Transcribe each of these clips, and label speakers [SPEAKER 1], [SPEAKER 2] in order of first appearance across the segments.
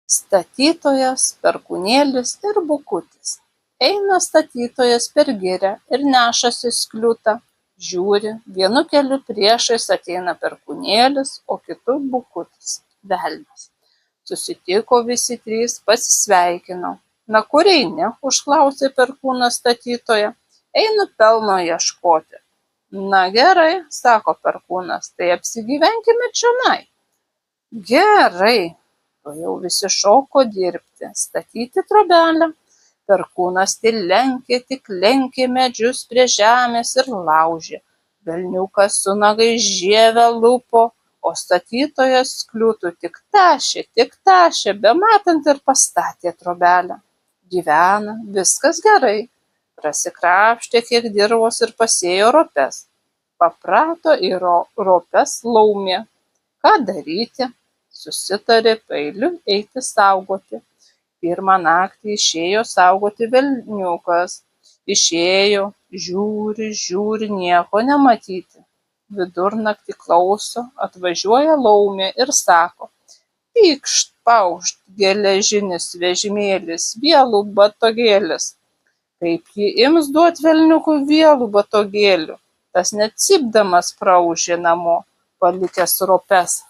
[SPEAKER 1] Statytojas, Perkūnėlis ir Bukutis. Eina statytojas per girią ir nešasi skliutą. Žiūri, vienu keliu priešais ateina Perkūnėlis, o kitu Bukutis, velnias. Susitiko visi trys, pasisveikino. Na, kur eini? Užklausė Perkūnas statytoją. Einu pelno ieškoti. Na gerai, sako Perkūnas, tai apsigyvenkime čionai. Gerai. Jau visi šoko dirbti, statyti trobelę. Perkūnas tik lenkė medžius prie žemės ir laužė. Velniukas su nagais žievę lupo, o statytojas skliutų tik tašė, bematant ir pastatė trobelę. Gyvena, viskas gerai. Prasikrapštė kiek dirvos ir pasėjo ropes. Paprato į ropes laumė. Ką daryti? Susitarė peiliu eiti saugoti. Pirmą naktį išėjo saugoti velniukas. Išėjo, žiūri, nieko nematyti. Vidurnaktį klauso, atvažiuoja laumė ir sako: pykšt, paušt, geležinis vežimėlis, vielų batogėlis. Kaip ji ims duot velniukui vielų batogėlių, tas net cypdamas praūžė namo, palikęs ropes.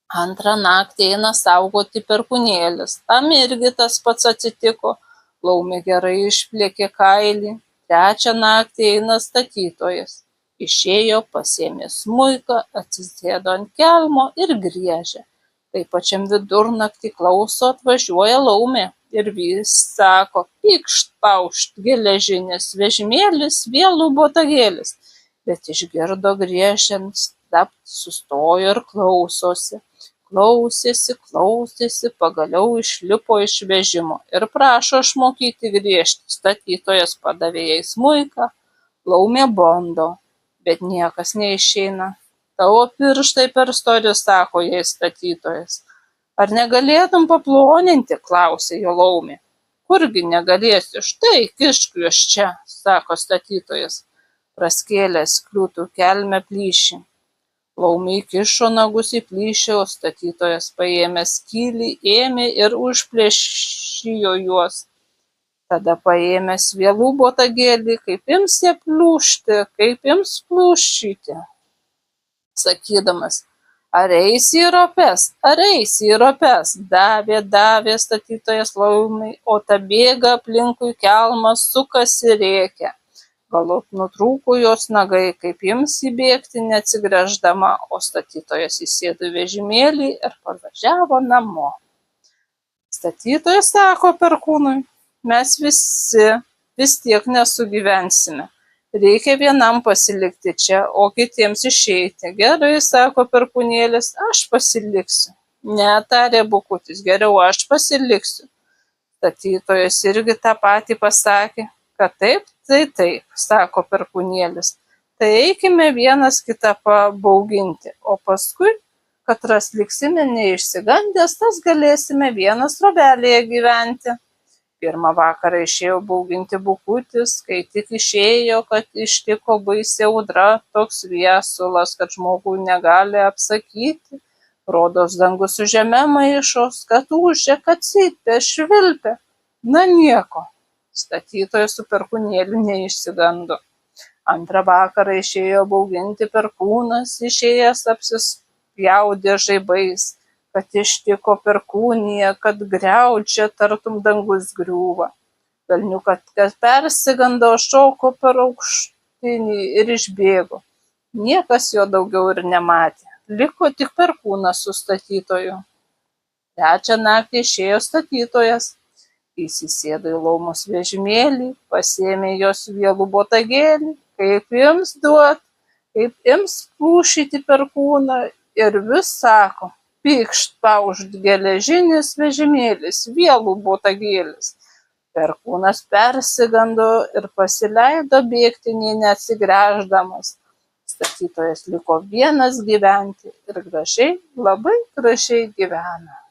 [SPEAKER 1] Antrą naktį eina saugoti Perkūnėlis. Tam irgi tas pats atsitiko. Laumė gerai išplėkė kailį. Trečią naktį eina statytojas. Išėjo, pasiėmė smuiką, atsisėdo ant kelmo ir griežė. Taip pačiam vidurnaktį klauso, atvažiuoja laumė. Ir vis sako: pykšt, paušt, geležinis vežimėlis, vielų botagėlis. Bet išgirdo griežiant, sustojo ir klausosi. Klausėsi, pagaliau išlipo iš vežimo ir prašo išmokyti griežti. Statytojas padavė jai smuiką, laumė bando, bet niekas neišeina. Tavo pirštai per stori, sako jai statytojas. Ar negalėtum paploninti, klausė jo laumė. Kurgi negalėsiu, štai kišk juos čia, sako statytojas, praskėlęs skliutų kelme plyšį. Laumė įkišo nagus į plyšį, o statytojas paėmęs skylį ėmė ir užplėšijo juos. Tada paėmęs vielų botagėlį, kaip ims ją pliūšti, kaip ims plūšyti, sakydamas: ar eisi į ropes, davė statytojas laumei, o ta bėga aplinkui kelmą, sukasi rėkia. Galop nutrūko jos nagai, kaip ims įbėgti neatsigręždama, o statytojas įsėdo į vežimėlį ir parvažiavo namo. Statytojas sako Perkūnui: mes visi vis tiek nesugyvensime. Reikia vienam pasilikti čia, o kitiems išeiti. Gerai, sako Perkūnėlis, aš pasiliksiu. Ne, tarė Bukutis, geriau aš pasiliksiu. Statytojas irgi tą patį pasakė, kad taip, sako Perkūnėlis. Tai eikime vienas kitą pabauginti, o paskui, katras liksime neišsigandęs, tas galėsime vienas trobelėje gyventi. Pirmą vakarą išėjo bauginti Bukutis, kai tik išėjo, kad ištiko baisi audra, toks viesulas, kad žmogui negali apsakyti. Rodos dangus su žeme maišos, kad ūžia, kad cypia, švilpia. Na nieko. Statytojas su Perkūnėliu neišsigando. Antrą vakarą išėjo bauginti Perkūnas, išėjęs apsispjaudė žaibais, kad ištiko perkūnija, kad griaudžia, tartum dangus griūva. Velniukas persigando, šoko per aukštinį ir išbėgo. Niekas jo daugiau ir nematė. Liko tik Perkūnas su statytoju. Trečią naktį išėjo statytojas. Įsisėdo į laumos vežimėlį, pasiėmė jos vielų botagėlį, kaip ims duot, kaip ims plūšyti Perkūną, ir vis sako: pykšt, paušt, geležinis vežimėlis, vielų botagėlis. Perkūnas persigando ir pasileido bėgti nė neatsigręždamas. Statytojas liko vienas gyventi ir labai gražiai gyvena.